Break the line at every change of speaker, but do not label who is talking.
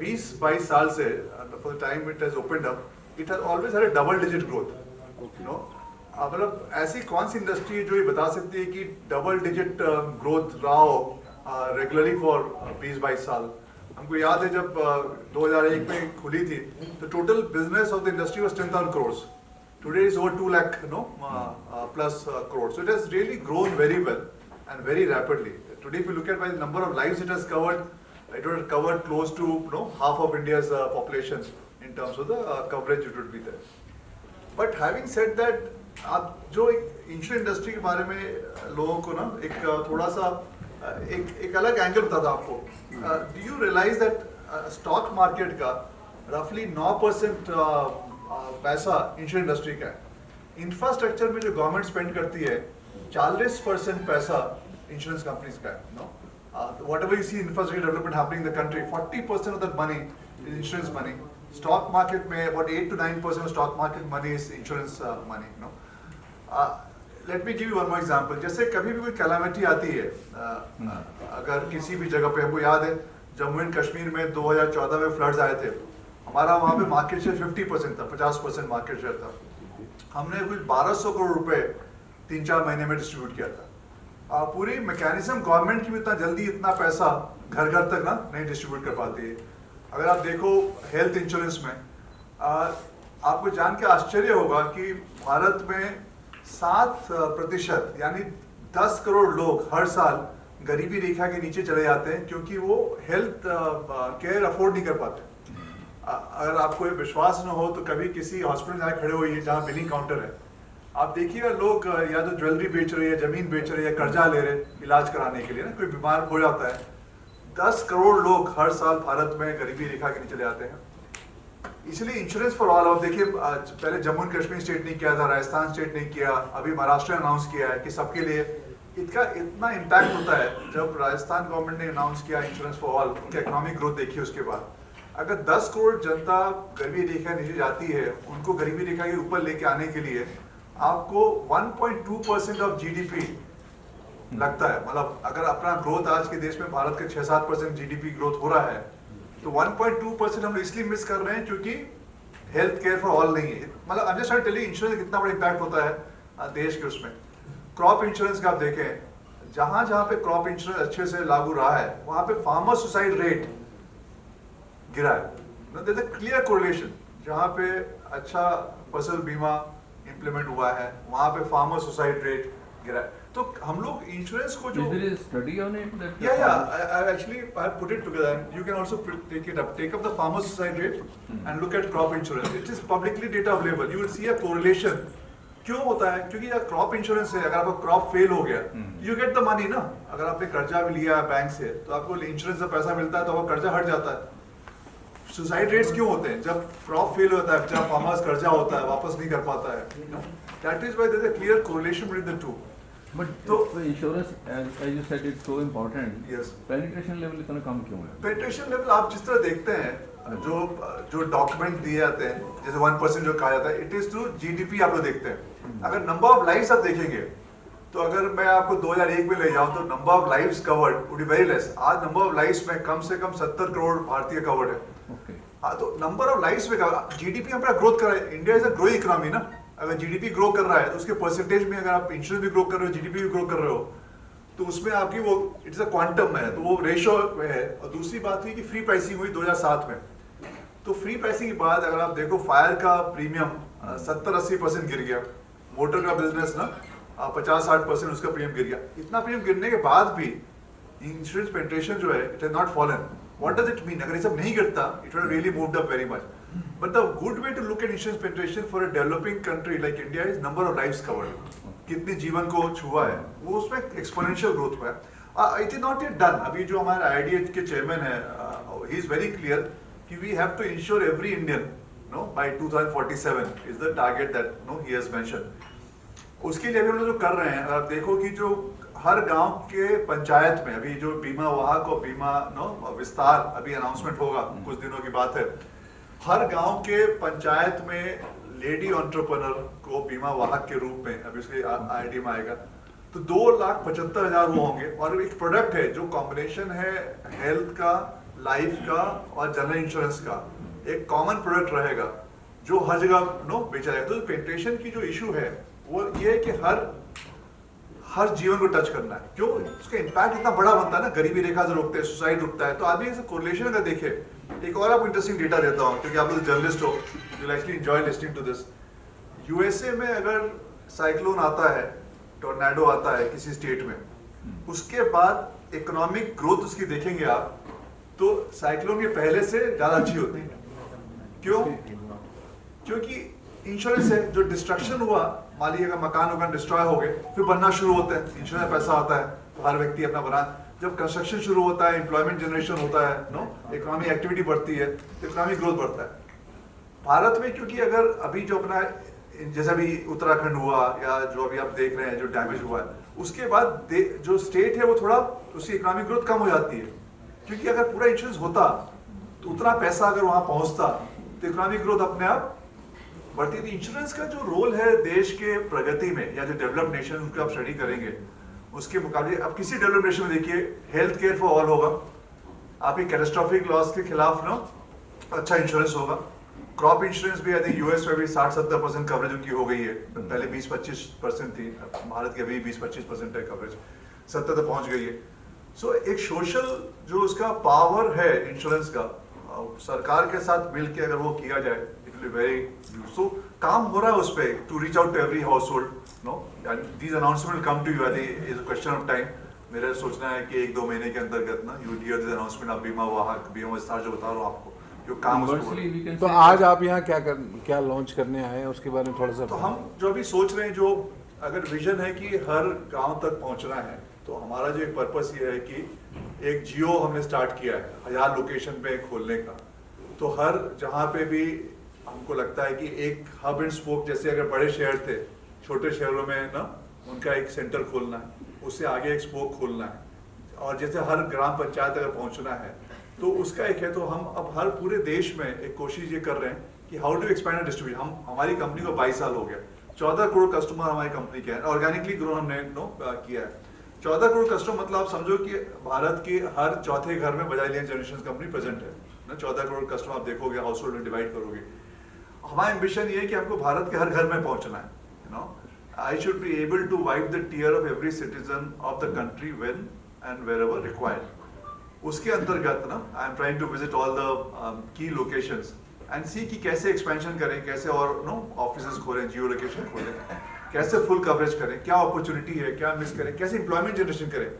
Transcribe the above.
20-22 साल से for the time it has opened up, it has always had a double-digit growth. You know, मतलब ऐसी कौन सी industry है जो ये बता सकती है कि डबल-डिजिट ग्रोथ रहा हो रेगुलरली फॉर 20-22 साल? हमको याद है जब 2001 में खुली थी, तो total business of the industry was 10,000 crores. Today is over 2 lakh, plus crores. So it has really grown very well and very rapidly. Today, if you look at by the number of lives it has covered, it would have covered close to half of India's population in terms of the coverage it would be there. But having said that, आप जो एक insurance industry के बारे में लोगों को ना एक थोड़ा सा एक अलग एंगल बता था आपको. Do you realize that stock market का रफली 9% पैसा इंश्योरेंस इंडस्ट्री का है. इंफ्रास्ट्रक्चर में जो गवर्नमेंट स्पेंड करती है 40% पैसा इंश्योरेंस कंपनीज का है. No whatever you see infrastructure development happening in the country, 40% of that money is insurance money. Stock market में about 8 to 9% of stock market money is insurance money. Let me give you one more example. जैसे कभी भी कोई calamity आती है, अगर किसी भी जगह पे, हमको याद है जम्मू एंड कश्मीर में 2014 में फ्लड्स आए थे, हमारा वहाँ पे मार्केट शेयर 50% था, 50% मार्केट शेयर था. हमने कुछ 1200 करोड़ रुपए 3-4 महीने में डिस्ट्रीब्यूट किया था. पूरी मैकेनिज्म गवर्नमेंट की भी इतना जल्दी इतना पैसा घर घर तक ना नहीं डिस्ट्रीब्यूट कर पाती है. अगर आप देखो हेल्थ इंश्योरेंस में, आपको जान के आश्चर्य होगा कि भारत में 7% यानी 10 करोड़ लोग हर साल गरीबी रेखा के नीचे चले जाते हैं क्योंकि वो हेल्थ केयर अफोर्ड नहीं कर पाते. अगर आपको ये विश्वास न हो तो कभी किसी हॉस्पिटल में खड़े होइए जहाँ बिलिंग काउंटर है, आप देखिएगा लोग या तो ज्वेलरी बेच रहे हैं, जमीन बेच रहे हैं, या कर्जा ले रहे हैं इलाज कराने के लिए ना. कोई बीमार हो जाता है, 10 करोड़ लोग हर साल भारत में गरीबी रेखा के नीचे चले जाते हैं. इसलिए इंश्योरेंस फॉर ऑल, आप देखिए पहले जम्मू एंड कश्मीर स्टेट ने किया था, राजस्थान स्टेट ने किया, अभी महाराष्ट्र ने अनाउंस किया है कि सबके लिए. इसका इतना इम्पैक्ट होता है. जब राजस्थान गवर्नमेंट ने अनाउंस किया इंश्योरेंस फॉर ऑल, उनकी इकोनॉमिक ग्रोथ देखिए, उसके बाद अगर 10 करोड़ जनता गरीबी रेखा नीचे जाती है, उनको गरीबी रेखा के ऊपर लेके आने के लिए आपको 1.2% ऑफ जीडीपी लगता है. मतलब अगर अपना ग्रोथ आज के देश में भारत के 6-7% जीडीपी ग्रोथ हो रहा है, तो 1.2% हम इसलिए मिस कर रहे हैं क्योंकि हेल्थ केयर फॉर ऑल नहीं है. मतलब I am just telling insurance कितना बड़ा इम्पैक्ट होता है देश के उसमें. क्रॉप इंश्योरेंस का आप देखें, जहां जहां पे क्रॉप इंश्योरेंस अच्छे से लागू रहा है, वहां पे फार्मर सुसाइड रेट गिरा है. There is a clear correlation. जहां पे अच्छा फसल बीमा इम्प्लीमेंट हुआ है, वहां पे फार्मर सुसाइड रेट गिरा है. तो हम लोग इंश्योरेंस को जो
study on it that
actually I have put it together, and you can also take up the farmer suicide rate and look at crop insurance. It is publicly data available. You will see a correlation. क्यों होता है? क्योंकि यार crop insurance है, अगर आपका crop fail हो गया, यू गेट द मनी ना. अगर आपने कर्जा भी लिया बैंक से, तो आपको इंश्योरेंस का पैसा मिलता है, तो आपका कर्जा हट जाता है. सुसाइड रेट्स क्यों होते हैं? जब क्रॉप फेल होता है, जब फार्मर्स कर्जा होता है, वापस नहीं कर पाता है. That is why there is a clear correlation between the two.
But so insurance, as you said, it's so important.
Yes.
Penetration level इतना कम क्यों है?
पेनिट्रेशन लेवल आप जिस तरह देखते हैं, जो डॉक्यूमेंट दिए जाते हैं, जैसे 1% जो कहा जाता है, इट इज थ्रू जीडीपी आप लोग देखते हैं. अगर नंबर ऑफ लाइव्स आप देखेंगे, तो अगर मैं आपको 2001 में ले जाऊं तो number of lives covered would be very less. आज नंबर ऑफ लाइव्स में कम से कम 70 करोड़ भारतीय कवर्ड है. हाँ, तो नंबर ऑफ लाइव्स में जीडीपी हमारा ग्रोथ कर रहा है. India is a growing economy ना. अगर जीडीपी ग्रो कर रहा है तो उसके परसेंटेज में, अगर आप इंश्योरेंस भी ग्रो कर रहे हो, जीडीपी भी ग्रो कर रहे हो, तो उसमें आपकी वो इट्स अ क्वांटम है, तो वो रेशो है. और दूसरी बात हुई कि फ्री प्राइसिंग हुई 2007 में. तो फ्री प्राइसिंग के बाद अगर आप देखो, फायर का प्रीमियम 70-80% गिर गया. मोटर का बिजनेस ना 50-60% उसका प्रीमियम गिर गया. इतना प्रीमियम गिरने के बाद भी इंश्योरेंस पेनिट्रेशन जो है, it has not fallen. What does it mean? अगर ये सब नहीं गिरता, it would really moved up very much. But the good way to look at insurance penetration for a developing country like India is number of lives covered. कितने जीवन को छुआ है, वो उसमें exponential growth हुआ है. It is not yet done. अभी जो हमारे IDH के चेयरमैन है, he is very clear कि we have to insure every Indian, by 2047 is the target that he has mentioned. उसके लिए अभी हम लोग जो कर रहे हैं, आप देखो कि जो हर गांव के पंचायत में अभी जो बीमा वाहक और बीमा विस्तार अभी अनाउंसमेंट होगा, कुछ दिनों की बात है. हर गांव के पंचायत में लेडी एंटरप्रेन्योर को बीमा वाहक के रूप में अभी उसके आईडी में आएगा, तो 2,75,000 वो होंगे. और एक प्रोडक्ट है जो कॉम्बिनेशन है हेल्थ का लाइफ का और जनरल इंश्योरेंस का एक कॉमन प्रोडक्ट रहेगा जो हर जगह बेचा जाएगा। तो पेनिट्रेशन की जो इशू है वो ये है कि हर जीवन को टच करना है। क्यों? उसका इम्पैक्ट इतना बड़ा बनता है ना, गरीबी रेखा से रोकते हैं, सुसाइड रुकता है। तो आदमी ऐसे कोरिलेशन अगर देखे, एक और आपको इंटरेस्टिंग डेटा देता हूँ क्योंकि आप लोग जर्नलिस्ट हो, you will actually enjoy listening to this. USA में अगर साइक्लोन आता है, टोर्नेडो आता है किसी स्टेट में, उसके बाद इकोनॉमिक ग्रोथ उसकी देखेंगे आप तो साइक्लोन के पहले से ज्यादा अच्छी होती है। क्यों? क्योंकि इंश्योरेंस है। जो डिस्ट्रक्शन हुआ, मान लीजिए अगर मकान डिस्ट्रॉय हो गए, फिर बनना शुरू होते हैं, इंश्योरेंस पैसा आता है तो हर व्यक्ति अपना बना। जब कंस्ट्रक्शन शुरू होता है, एम्प्लॉयमेंट जनरेशन होता है, इकोनॉमिक एक्टिविटी बढ़ती है, इकोनॉमिक ग्रोथ बढ़ता है। भारत में क्योंकि अगर अभी जो अपना जैसा भी उत्तराखंड हुआ या जो अभी आप देख रहे हैं जो डैमेज हुआ है, उसके बाद जो स्टेट है वो थोड़ा उसकी इकोनॉमिक ग्रोथ कम हो जाती है। क्योंकि अगर पूरा इंश्योरेंस होता तो उतना पैसा अगर वहां पहुंचता तो इकोनॉमिक ग्रोथ अपने आप बढ़ती थी। इंश्योरेंस का जो रोल है देश के प्रगति में या जो डेवलप्ड नेशन उनका आप स्टडी करेंगे उसके मुकाबले, अब किसी डेवलप्ड नेशन में देखिए हेल्थ केयर फॉर ऑल होगा, आपकी कैटास्ट्रोफिक लॉस के खिलाफ अच्छा इंश्योरेंस होगा। क्रॉप इंश्योरेंस भी आई थिंक यूएस में भी 60-70% कवरेज उनकी हो गई है, पहले 20-25% थी, भारत के अभी 20-25% है कवरेज, 70 तक पहुंच गई है। सो एक सोशल जो उसका पावर है इंश्योरेंस का, सरकार के साथ मिलकर अगर वो किया जाए, it will be very so काम हो रहा है उस पर, to reach out to every household, no, and these announcement will come to you. I think is a question of time. मेरा सोचना है कि 1-2 महीने के अंतर्गत ना यू हियर दिस अनाउंसमेंट। आप बीमा वाहक, बीमा विस्तार जो बता रहा हूँ आपको, जो काम
Conversely, we can
तो
say
आज
that-
आप यहाँ क्या लॉन्च करने आए हैं उसके बारे में थोड़ा सा
तो हम जो अभी सोच रहे हैं, जो अगर विजन है कि हर गांव तक पहुंचना है, तो हमारा जो एक पर्पस ये है कि एक जियो हमने स्टार्ट किया है 1000 लोकेशन पे खोलने का। तो हर जहां पे भी हमको लगता है कि एक हब एंड स्पोक, जैसे अगर बड़े शहर थे, छोटे शहरों में ना उनका एक सेंटर खोलना है, उससे आगे एक स्पोक खोलना है, और जैसे हर ग्राम पंचायत अगर पहुंचना है तो उसका एक है। तो हम अब हर पूरे देश में एक कोशिश ये कर रहे हैं कि हाउ डू एक्सपैंड डिस्ट्रीब्यूशन। हमारी कंपनी को 22 साल हो गया, 14 करोड़ कस्टमर हमारी कंपनी के हैं, ऑर्गेनिकली ग्रो हमने किया है। 14 करोड़ कस्टमर मतलब आप समझो कि भारत के हर चौथे घर में Bajaj aliens generation company present है ना। 14 करोड़ कस्टमर आप देखोगे, हाउस होल्ड में डिवाइड करोगे। हमारा एम्बिशन ये है कि हमको भारत के हर घर में पहुंचना है, you know. I should be able to wipe the tear of every citizen of the country when and wherever required. उसके अंतर्गत ना I am trying to visit all the key locations and see कि कैसे expansion करें, कैसे और offices खोलें, जियो location खोलें, कैसे फुल कवरेज करें, क्या अपॉर्चुनिटी है, क्या मिस करें, कैसे एम्प्लॉयमेंट जनरेशन करें।